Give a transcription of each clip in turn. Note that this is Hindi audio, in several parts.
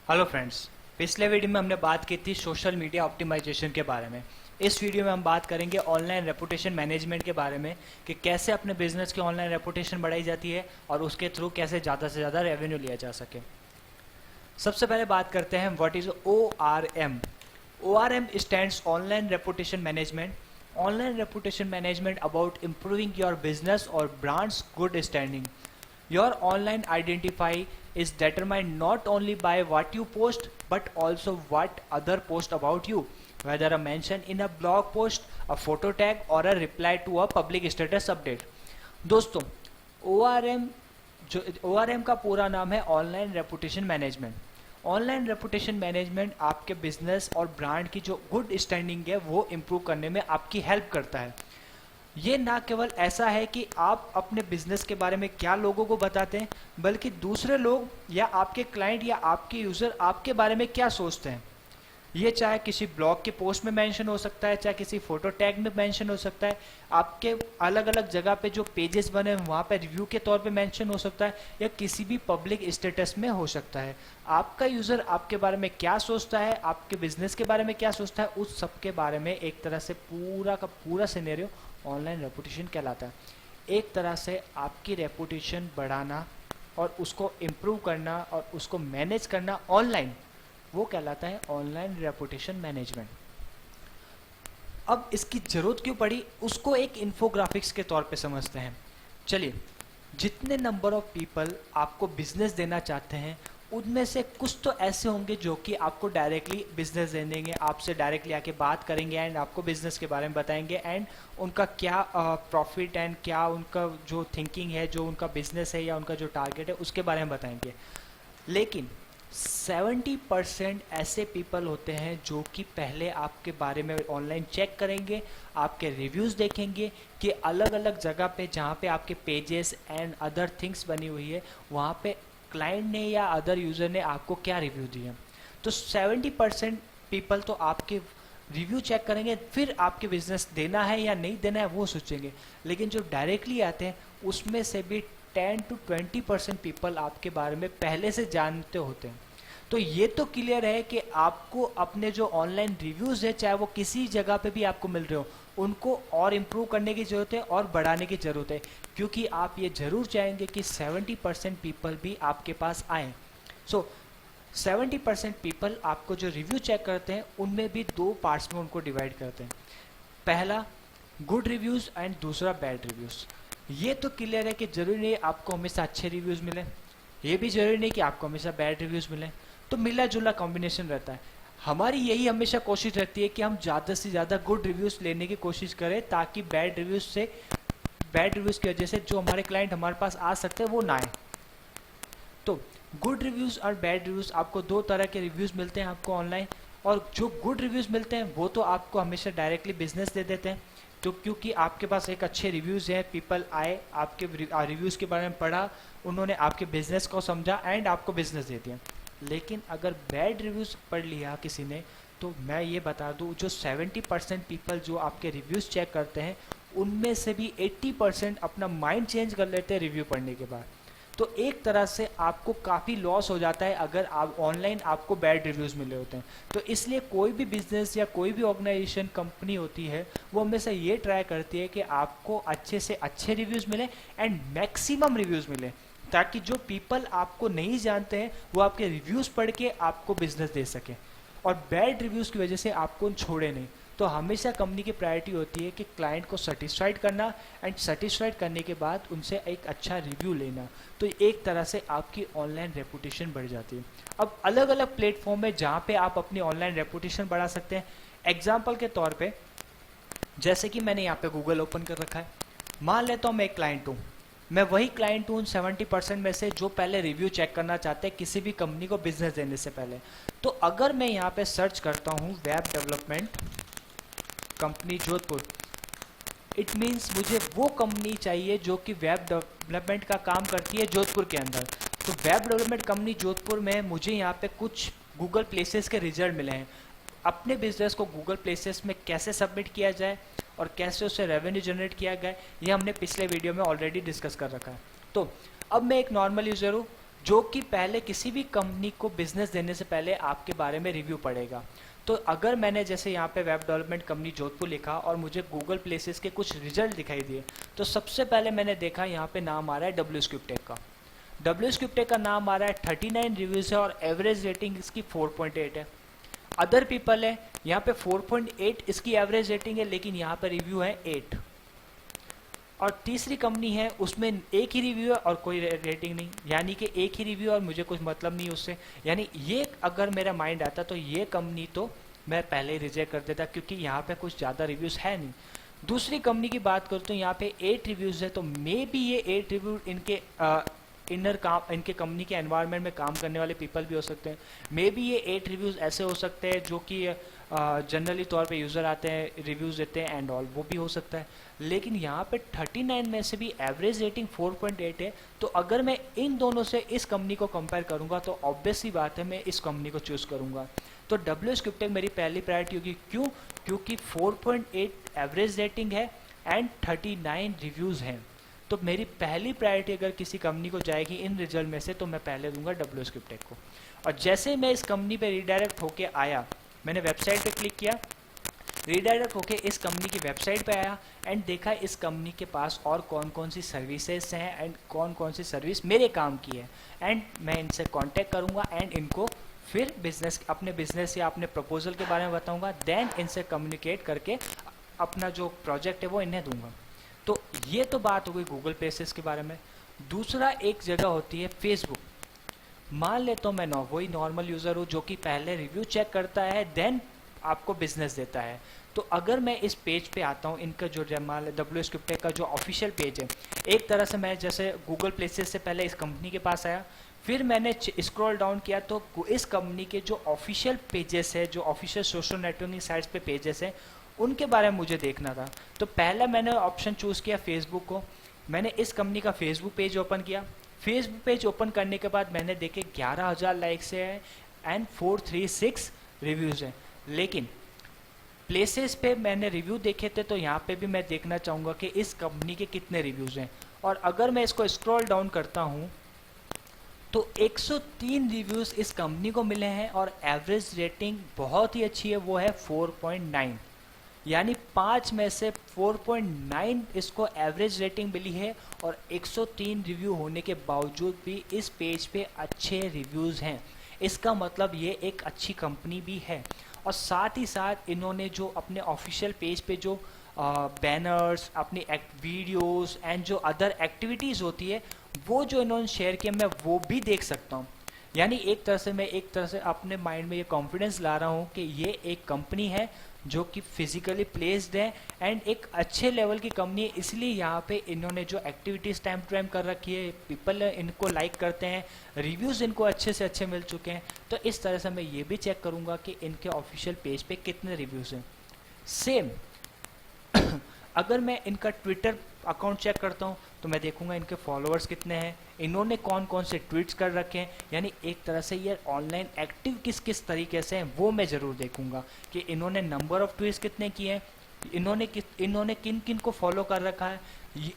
हेलो फ्रेंड्स, पिछले वीडियो में हमने बात की थी सोशल मीडिया ऑप्टिमाइजेशन के बारे में। इस वीडियो में हम बात करेंगे ऑनलाइन रेपुटेशन मैनेजमेंट के बारे में कि कैसे अपने बिजनेस की ऑनलाइन रेपुटेशन बढ़ाई जाती है और उसके थ्रू कैसे ज़्यादा से ज़्यादा रेवेन्यू लिया जा सके। सबसे पहले बात करते हैं what is ORM। ORM stands online reputation management. Online reputation management about improving your business और brands good standing. Your online identify is determined not only by what you post but also what other post about you, whether a mention in a blog post, a photo tag or a reply to a public status update। दोस्तों, ORM जो ORM का पूरा नाम है online reputation management. Online reputation management आपके बिजनेस और ब्रांड की जो गुड स्टैंडिंग है वो इम्प्रूव करने में आपकी हेल्प करता है। ये ना केवल ऐसा है कि आप अपने बिजनेस के बारे में क्या लोगों को बताते हैं, बल्कि दूसरे लोग या आपके क्लाइंट या आपके यूज़र आपके बारे में क्या सोचते हैं। ये चाहे किसी ब्लॉग के पोस्ट में मेंशन हो सकता है, चाहे किसी फोटो टैग में मेंशन हो सकता है, आपके अलग अलग जगह पे जो पेजेस बने हैं वहाँ पे रिव्यू के तौर पे मेंशन हो सकता है, या किसी भी पब्लिक स्टेटस में हो सकता है। आपका यूज़र आपके बारे में क्या सोचता है, आपके बिजनेस के बारे में क्या सोचता है, उस सब के बारे में एक तरह से पूरा का पूरा सिनेरियो ऑनलाइन रेपुटेशन कहलाता है। एक तरह से आपकी रेपुटेशन बढ़ाना और उसको इम्प्रूव करना और उसको मैनेज करना ऑनलाइन, वो कहलाता है ऑनलाइन रेपुटेशन मैनेजमेंट। अब इसकी जरूरत क्यों पड़ी, उसको एक इन्फोग्राफिक्स के तौर पे समझते हैं। चलिए, जितने नंबर ऑफ पीपल आपको बिजनेस देना चाहते हैं उनमें से कुछ तो ऐसे होंगे जो कि आपको डायरेक्टली बिजनेस दे देंगे, आपसे डायरेक्टली आके बात करेंगे एंड आपको बिजनेस के बारे में बताएंगे एंड उनका क्या प्रॉफिट एंड क्या उनका जो थिंकिंग है, जो उनका बिजनेस है या उनका जो टारगेट है उसके बारे में बताएंगे। लेकिन 70% ऐसे पीपल होते हैं जो कि पहले आपके बारे में ऑनलाइन चेक करेंगे, आपके रिव्यूज़ देखेंगे कि अलग अलग जगह पे जहाँ पे आपके पेजेस एंड अदर थिंग्स बनी हुई है वहाँ पे क्लाइंट ने या अदर यूज़र ने आपको क्या रिव्यू दिए। तो 70% पीपल तो आपके रिव्यू चेक करेंगे, फिर आपके बिजनेस देना है या नहीं देना है वो सोचेंगे। लेकिन जो डायरेक्टली आते हैं उसमें से भी 10 to 20% पीपल आपके बारे में पहले से जानते होते हैं। तो ये तो क्लियर है कि आपको अपने जो ऑनलाइन रिव्यूज़ है, चाहे वो किसी जगह पे भी आपको मिल रहे हो, उनको और इम्प्रूव करने की ज़रूरत है और बढ़ाने की ज़रूरत है, क्योंकि आप ये ज़रूर चाहेंगे कि 70% पीपल भी आपके पास आएँ। सो 70% पीपल आपको जो रिव्यू चेक करते हैं उनमें भी दो पार्ट्स में उनको डिवाइड करते हैं। पहला गुड रिव्यूज़ एंड दूसरा बैड रिव्यूज़। ये तो क्लियर है कि ज़रूरी नहीं आपको हमेशा अच्छे रिव्यूज़ मिले, ये भी ज़रूरी नहीं कि आपको हमेशा बैड रिव्यूज़ मिले, तो मिला जुला कॉम्बिनेशन रहता है। हमारी यही हमेशा कोशिश रहती है कि हम ज़्यादा से ज़्यादा गुड रिव्यूज़ लेने की कोशिश करें ताकि बैड रिव्यूज़ की वजह से जो हमारे क्लाइंट हमारे पास आ सकते हैं वो ना आए। तो गुड रिव्यूज़ और बैड रिव्यूज़, आपको दो तरह के रिव्यूज़ मिलते हैं आपको ऑनलाइन, और जो गुड रिव्यूज़ मिलते हैं वो तो आपको हमेशा डायरेक्टली बिजनेस दे देते हैं। तो क्योंकि आपके पास एक अच्छे रिव्यूज़ हैं, पीपल आए, आपके रिव्यूज़ के बारे में पढ़ा, उन्होंने आपके बिजनेस को समझा एंड आपको बिजनेस दे दिया। लेकिन अगर बैड रिव्यूज़ पढ़ लिया किसी ने, तो मैं ये बता दूं, जो 70% पीपल जो आपके रिव्यूज़ चेक करते हैं उनमें से भी 80% अपना माइंड चेंज कर लेते हैं रिव्यू पढ़ने के बाद। तो एक तरह से आपको काफ़ी लॉस हो जाता है अगर आप ऑनलाइन आपको बैड रिव्यूज़ मिले होते हैं। तो इसलिए कोई भी बिजनेस या कोई भी ऑर्गेनाइजेशन, कंपनी होती है, वो हमेशा ये ट्राई करती है कि आपको अच्छे से अच्छे रिव्यूज़ मिले एंड मैक्सिमम रिव्यूज़ मिले, ताकि जो पीपल आपको नहीं जानते हैं वो आपके रिव्यूज़ पढ़ के आपको बिजनेस दे सकें और बैड रिव्यूज़ की वजह से आपको छोड़े नहीं। तो हमेशा कंपनी की प्रायोरिटी होती है कि क्लाइंट को सेटिस्फाइड करना एंड सेटिस्फाइड करने के बाद उनसे एक अच्छा रिव्यू लेना। तो एक तरह से आपकी ऑनलाइन रेपुटेशन बढ़ जाती है। अब अलग अलग प्लेटफॉर्म है जहाँ पे आप अपनी ऑनलाइन रेपुटेशन बढ़ा सकते हैं। एग्जाम्पल के तौर पे, जैसे कि मैंने यहाँ पे गूगल ओपन कर रखा है, मान लेता हूँ मैं एक क्लाइंट हूँ, मैं वही क्लाइंट हूँ 70% में से जो पहले रिव्यू चेक करना चाहते हैं किसी भी कंपनी को बिजनेस देने से पहले। तो अगर मैं यहाँ पे सर्च करता हूँ web development company Jodhpur, it means मुझे वो कंपनी चाहिए जो कि वेब डेवलपमेंट का काम करती है जोधपुर के अंदर। तो वेब डेवलपमेंट कंपनी जोधपुर में मुझे यहाँ पे कुछ गूगल प्लेसेस के रिजल्ट मिले हैं। अपने बिजनेस को गूगल प्लेसेस में कैसे सबमिट किया जाए और कैसे उससे रेवेन्यू जनरेट किया गया, ये हमने पिछले वीडियो में ऑलरेडी डिस्कस कर रखा है। तो अब मैं एक नॉर्मल यूज़र हूँ, जो कि पहले किसी भी कंपनी को बिजनेस देने से पहले आपके बारे में रिव्यू पड़ेगा। तो अगर मैंने जैसे यहाँ पे वेब डेवलपमेंट कंपनी जोधपुर लिखा और मुझे गूगल प्लेसेस के कुछ रिजल्ट दिखाई दिए, तो सबसे पहले मैंने देखा यहाँ पे नाम आ रहा है WScriptTech का। WScriptTech का नाम आ रहा है, 39 रिव्यूज़ है और एवरेज रेटिंग इसकी 4.8 है। अदर पीपल है यहाँ पे 4.8 इसकी एवरेज रेटिंग है, लेकिन यहाँ पे रिव्यू है 8। और तीसरी कंपनी है उसमें एक ही रिव्यू है और कोई रेटिंग नहीं, यानी कि एक ही रिव्यू और मुझे कुछ मतलब नहीं उससे। यानी ये अगर मेरा माइंड आता तो ये कंपनी तो मैं पहले ही रिजेक्ट कर देता, क्योंकि यहाँ पे कुछ ज़्यादा रिव्यूज़ है नहीं। दूसरी कंपनी की बात करूँ तो यहाँ पे 8 रिव्यूज़ है, तो मे बी ये 8 रिव्यू इनके इनके कंपनी के एनवायरनमेंट में काम करने वाले पीपल भी हो सकते हैं। मे बी ये 8 रिव्यूज़ ऐसे हो सकते हैं जो कि जनरली तौर पे यूज़र आते हैं, रिव्यूज़ देते हैं एंड ऑल, वो भी हो सकता है। लेकिन यहाँ पे 39 में से भी एवरेज रेटिंग 4.8 है, तो अगर मैं इन दोनों से इस कंपनी को कंपेयर करूँगा तो ऑब्वियस ही बात है मैं इस कंपनी को चूज़ करूँगा। तो WScriptTech मेरी पहली प्रायोरिटी होगी। क्यों? क्योंकि 4.8 एवरेज रेटिंग है एंड 39 रिव्यूज़ हैं। तो मेरी पहली प्रायोरिटी अगर किसी कंपनी को जाएगी इन रिजल्ट में से, तो मैं पहले दूंगा WScriptTech को। और जैसे मैं इस कंपनी पे रिडायरेक्ट होके आया, मैंने वेबसाइट पे क्लिक किया, रिडायरेक्ट होके इस कंपनी की वेबसाइट पे आया एंड देखा इस कंपनी के पास और कौन कौन सी सर्विसेज हैं एंड कौन कौन सी सर्विस मेरे काम की है, एंड मैं इनसे कांटेक्ट करूंगा एंड इनको फिर अपने बिजनेस या अपने प्रपोजल के बारे में बताऊंगा। देन इनसे कम्युनिकेट करके अपना जो प्रोजेक्ट है वो इन्हें दूंगा। तो ये तो बात हो गई गूगल प्लेसेस के बारे में। दूसरा एक जगह होती है फेसबुक। मान लेता हूँ मैं वही नॉर्मल यूज़र हूँ जो कि पहले रिव्यू चेक करता है देन आपको बिजनेस देता है। तो अगर मैं इस पेज पे आता हूँ, इनका जो मान WScriptTech का जो ऑफिशियल पेज है, एक तरह से मैं जैसे गूगल प्लेसेस से पहले इस कंपनी के पास आया, फिर मैंने स्क्रॉल डाउन किया तो इस कंपनी के जो ऑफिशियल पेजेस है, जो ऑफिशियल सोशल नेटवर्किंग साइट्स पे पेजेस है, उनके बारे में मुझे देखना था। तो पहला मैंने ऑप्शन चूज़ किया फेसबुक को। मैंने इस कंपनी का फेसबुक पेज ओपन किया। फेसबुक पेज ओपन करने के बाद मैंने देखे 11,000 लाइक्स है एंड 436 रिव्यूज़ हैं। लेकिन प्लेसेस पे मैंने रिव्यू देखे थे, तो यहाँ पे भी मैं देखना चाहूँगा कि इस कंपनी के कितने रिव्यूज़ हैं। और अगर मैं इसको स्क्रॉल डाउन करता हूँ तो 103 रिव्यूज़ इस कंपनी को मिले हैं और एवरेज रेटिंग बहुत ही अच्छी है, वो है 4.9। यानी 5 में से 4.9 इसको एवरेज रेटिंग मिली है और 103 रिव्यू होने के बावजूद भी इस पेज पे अच्छे रिव्यूज़ हैं। इसका मतलब ये एक अच्छी कंपनी भी है। और साथ ही साथ इन्होंने जो अपने ऑफिशियल पेज पे जो बैनर्स, अपनी वीडियोस एंड जो अदर एक्टिविटीज़ होती है, वो जो इन्होंने शेयर किया मैं वो भी देख सकता हूँ। यानी एक तरह से अपने माइंड में ये कॉन्फिडेंस ला रहा हूँ कि ये एक कंपनी है जो कि फिजिकली प्लेस्ड है एंड एक अच्छे लेवल की कंपनी है। इसलिए यहाँ पे इन्होंने जो एक्टिविटीज़ टाइम टू टाइम कर रखी है, पीपल इनको लाइक करते हैं, रिव्यूज़ इनको अच्छे से अच्छे मिल चुके हैं। तो इस तरह से मैं ये भी चेक करूँगा कि इनके ऑफिशियल पेज पे कितने रिव्यूज़ हैं। सेम अगर मैं इनका ट्विटर अकाउंट चेक करता हूँ तो मैं देखूंगा इनके फॉलोअर्स कितने हैं, इन्होंने कौन कौन से ट्वीट्स कर रखे हैं। यानी एक तरह से ये ऑनलाइन एक्टिव किस किस तरीके से हैं वो मैं ज़रूर देखूंगा कि इन्होंने नंबर ऑफ़ ट्वीट्स कितने किए हैं, इन्होंने किन किन को फॉलो कर रखा है,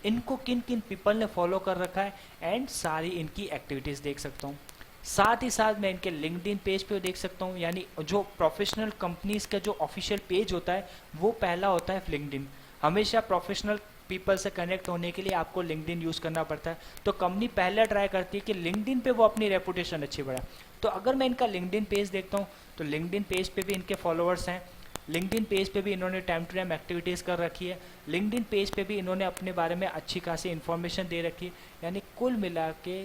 इनको किन किन पीपल ने फॉलो कर रखा है, एंड सारी इनकी एक्टिविटीज़ देख सकता हूँ। साथ ही साथ मैं इनके लिंक्डइन पेज पे देख सकता हूँ। यानी जो प्रोफेशनल कंपनीज़ का जो ऑफिशियल पेज होता है वो पहला होता है लिंक्डइन। हमेशा प्रोफेशनल पीपल से कनेक्ट होने के लिए आपको लिंक्डइन यूज़ करना पड़ता है। तो कंपनी पहले ट्राई करती है कि लिंक्डइन पे वो अपनी रेपुटेशन अच्छी बढ़ाए। तो अगर मैं इनका लिंक्डइन पेज देखता हूँ तो लिंक्डइन पेज पे भी इनके फॉलोअर्स हैं, लिंक्डइन पेज पे भी इन्होंने टाइम टू टाइम एक्टिविटीज़ कर रखी है, लिंक्डइन पेज पे भी इन्होंने अपने बारे में अच्छी खासी इन्फॉर्मेशन दे रखी है। यानी कुल मिला के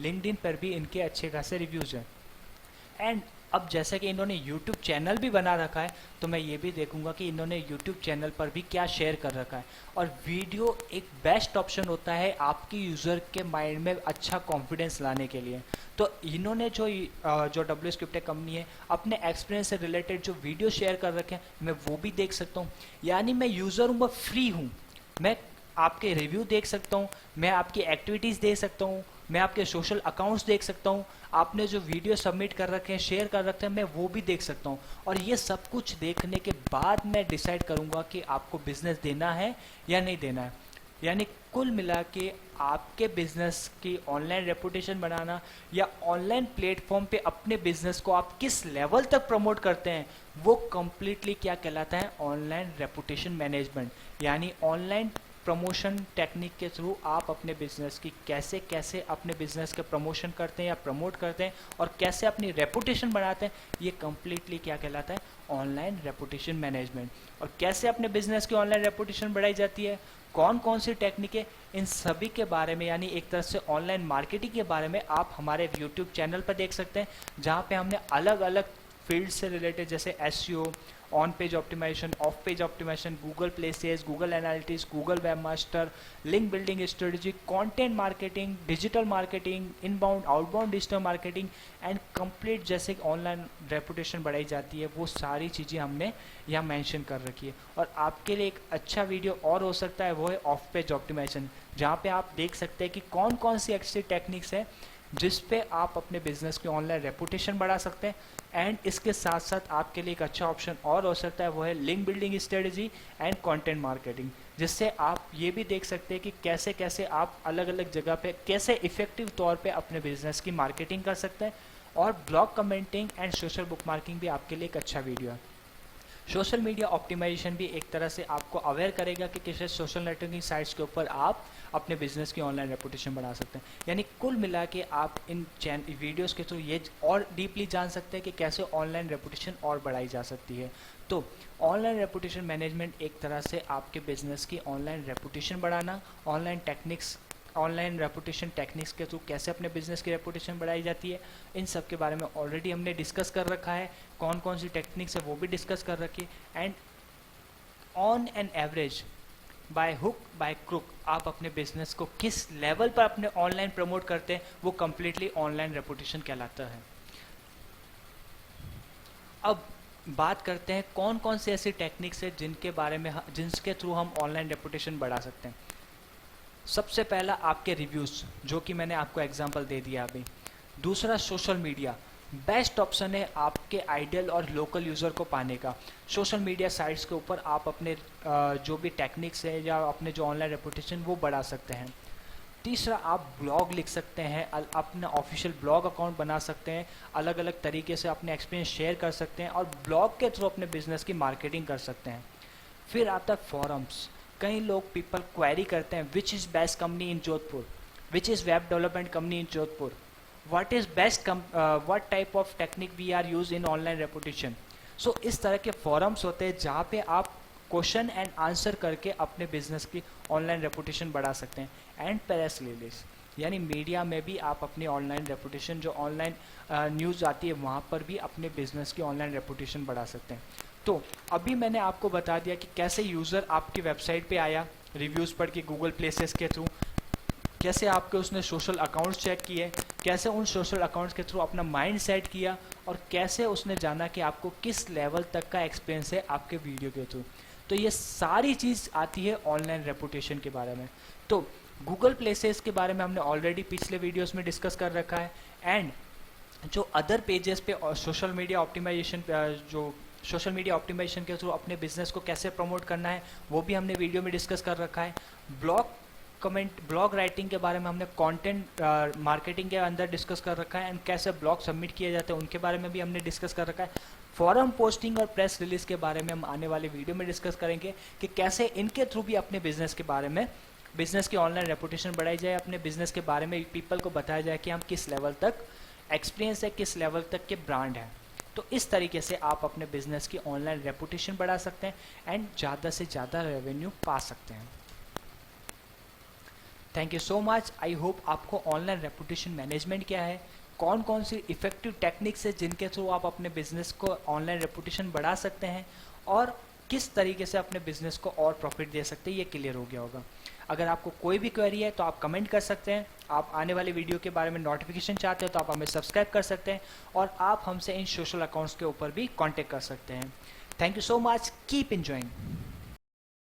लिंक्डइन पर भी इनके अच्छे खासे रिव्यूज़ हैं। एंड अब जैसे कि इन्होंने YouTube चैनल भी बना रखा है, तो मैं ये भी देखूंगा कि इन्होंने YouTube चैनल पर भी क्या शेयर कर रखा है। और वीडियो एक बेस्ट ऑप्शन होता है आपकी यूज़र के माइंड में अच्छा कॉन्फिडेंस लाने के लिए। तो इन्होंने जो WScriptTech कंपनी है अपने एक्सपीरियंस से रिलेटेड जो वीडियो शेयर कर रखे हैं मैं वो भी देख सकता हूँ। यानी मैं यूज़र हूँ, मैं फ्री हूँ, मैं आपके रिव्यू देख सकता हूँ, मैं आपकी एक्टिविटीज़ देख सकता हूँ, मैं आपके सोशल अकाउंट्स देख सकता हूँ, आपने जो वीडियो सबमिट कर रखे हैं, शेयर कर रखे हैं, मैं वो भी देख सकता हूँ। और ये सब कुछ देखने के बाद मैं डिसाइड करूँगा कि आपको बिजनेस देना है या नहीं देना है। यानी कुल मिला के आपके बिजनेस की ऑनलाइन रेपुटेशन बनाना या ऑनलाइन प्लेटफॉर्म पे अपने बिजनेस को आप किस लेवल तक प्रमोट करते हैं, वो कंप्लीटली क्या कहलाता है, ऑनलाइन रेपुटेशन मैनेजमेंट। यानी ऑनलाइन प्रमोशन टेक्निक के थ्रू आप अपने बिजनेस की कैसे कैसे अपने बिजनेस के प्रमोशन करते हैं या प्रमोट करते हैं और कैसे अपनी रेपुटेशन बनाते हैं, ये कंप्लीटली क्या कहलाता है, ऑनलाइन रेपुटेशन मैनेजमेंट। और कैसे अपने बिजनेस की ऑनलाइन रेपुटेशन बढ़ाई जाती है, कौन कौन सी टेक्निक है, इन सभी के बारे में यानी एक तरह से ऑनलाइन मार्केटिंग के बारे में आप हमारे यूट्यूब चैनल पर देख सकते हैं, जहाँ पे हमने अलग अलग फील्ड से रिलेटेड जैसे SEO, on page optimisation, off page optimisation, Google Places, Google Analytics, Google web master, link building strategy, content marketing, digital marketing, inbound outbound digital marketing and complete जैसे ऑनलाइन रेपुटेशन बढ़ाई जाती है, वो सारी चीज़ें हमने यहाँ मेंशन कर रखी है। और आपके लिए एक अच्छा वीडियो और हो सकता है, वो है ऑफ पेज ऑप्टिमाइजेशन, जहाँ पे आप देख सकते हैं कि कौन कौन सी अच्छी टेक्निक्स है जिस पे आप अपने बिजनेस की ऑनलाइन रेपुटेशन बढ़ा सकते हैं। एंड इसके साथ साथ आपके लिए एक अच्छा ऑप्शन और हो सकता है, वो है link building strategy and content marketing, जिससे आप ये भी देख सकते हैं कि कैसे कैसे आप अलग अलग जगह पे कैसे इफेक्टिव तौर पे अपने बिजनेस की मार्केटिंग कर सकते हैं। और blog commenting and social book marking भी आपके लिए एक अच्छा वीडियो है। सोशल मीडिया ऑप्टिमाइजेशन भी एक तरह से आपको अवेयर करेगा कि किस सोशल नेटवर्किंग साइट्स के ऊपर आप अपने बिजनेस की ऑनलाइन रेपुटेशन बढ़ा सकते हैं। यानी कुल मिला के आप इन वीडियोस के थ्रू ये और डीपली जान सकते हैं कि कैसे ऑनलाइन रेपुटेशन और बढ़ाई जा सकती है। तो ऑनलाइन रेपुटेशन मैनेजमेंट एक तरह से आपके बिजनेस की ऑनलाइन रेपुटेशन बढ़ाना, ऑनलाइन रेपुटेशन टेक्निक्स के थ्रू कैसे अपने बिजनेस की रेपुटेशन बढ़ाई जाती है, इन सब के बारे में ऑलरेडी हमने डिस्कस कर रखा है। कौन कौन सी टेक्निक्स है वो भी डिस्कस कर रखी है। And on an average, by hook by crook, आप अपने बिजनेस को किस लेवल पर अपने ऑनलाइन प्रमोट करते हैं, वो कंप्लीटली ऑनलाइन रेपुटेशन कहलाता है। अब बात करते हैं कौन कौन सी ऐसी टेक्निक्स है जिनके थ्रू हम ऑनलाइन रेपुटेशन बढ़ा सकते हैं। सबसे पहला आपके रिव्यूज़, जो कि मैंने आपको एग्जांपल दे दिया अभी। दूसरा सोशल मीडिया, बेस्ट ऑप्शन है आपके आइडियल और लोकल यूज़र को पाने का। सोशल मीडिया साइट्स के ऊपर आप अपने जो भी टेक्निक्स है या अपने जो ऑनलाइन रेपुटेशन वो बढ़ा सकते हैं। तीसरा, आप ब्लॉग लिख सकते हैं, अपना ऑफिशियल ब्लॉग अकाउंट बना सकते हैं, अलग अलग तरीके से अपने एक्सपीरियंस शेयर कर सकते हैं और ब्लॉग के थ्रू अपने बिजनेस की मार्केटिंग कर सकते हैं। फिर आता है फॉरम्स। कई लोग पीपल क्वेरी करते हैं, which is best company in Jodhpur, which is web development company in Jodhpur, what is best what type of technique we are use in online reputation. So इस तरह के फॉरम्स होते हैं जहाँ पे आप क्वेश्चन एंड आंसर करके अपने बिजनेस की ऑनलाइन रेपुटेशन बढ़ा सकते हैं। एंड प्रेस रिलीज, यानी मीडिया में भी आप अपनी ऑनलाइन रेपुटेशन, जो ऑनलाइन न्यूज़ आती है वहाँ पर भी अपने बिजनेस की ऑनलाइन रेपुटेशन बढ़ा सकते हैं। तो अभी मैंने आपको बता दिया कि कैसे यूज़र आपकी वेबसाइट पे आया रिव्यूज़ पढ़ के गूगल प्लेसेस के थ्रू, कैसे आपके उसने सोशल अकाउंट्स चेक किए, कैसे उन सोशल अकाउंट्स के थ्रू अपना माइंड सेट किया और कैसे उसने जाना कि आपको किस लेवल तक का एक्सपीरियंस है आपके वीडियो के थ्रू। तो ये सारी चीज़ आती है ऑनलाइन रेपुटेशन के बारे में। तो गूगल प्लेसेस के बारे में हमने ऑलरेडी पिछले वीडियोस में डिस्कस कर रखा है। एंड जो अदर पेजेस पे सोशल मीडिया ऑप्टिमाइजेशन के थ्रू अपने बिजनेस को कैसे प्रमोट करना है वो भी हमने वीडियो में डिस्कस कर रखा है। ब्लॉग राइटिंग के बारे में हमने कंटेंट मार्केटिंग के अंदर डिस्कस कर रखा है। एंड कैसे ब्लॉग सबमिट किए जाते हैं उनके बारे में भी हमने डिस्कस कर रखा है। फॉरम पोस्टिंग और प्रेस रिलीज के बारे में हम आने वाले वीडियो में डिस्कस करेंगे कि कैसे इनके थ्रू भी अपने बिजनेस के बारे में, बिजनेस की ऑनलाइन रेपुटेशन बढ़ाई जाए, अपने बिजनेस के बारे में पीपल को बताया जाए कि हम किस लेवल तक एक्सपीरियंस है, किस लेवल तक के ब्रांड है। तो इस तरीके से आप अपने बिजनेस की ऑनलाइन रेपुटेशन बढ़ा सकते हैं एंड ज़्यादा से ज़्यादा रेवेन्यू पा सकते हैं। Thank you so much. I hope आपको ऑनलाइन रेपुटेशन मैनेजमेंट क्या है, कौन कौन सी इफेक्टिव टेक्निक्स है जिनके थ्रू आप अपने बिजनेस को ऑनलाइन रेपुटेशन बढ़ा सकते हैं और किस तरीके से अपने बिजनेस को और प्रॉफिट दे सकते हैं, ये क्लियर हो गया होगा। अगर आपको कोई भी क्वेरी है तो आप कमेंट कर सकते हैं। आप आने वाले वीडियो के बारे में नोटिफिकेशन चाहते हैं तो आप हमें सब्सक्राइब कर सकते हैं और आप हमसे इन सोशल अकाउंट्स के ऊपर भी कांटेक्ट कर सकते हैं। Thank you so much, keep enjoying.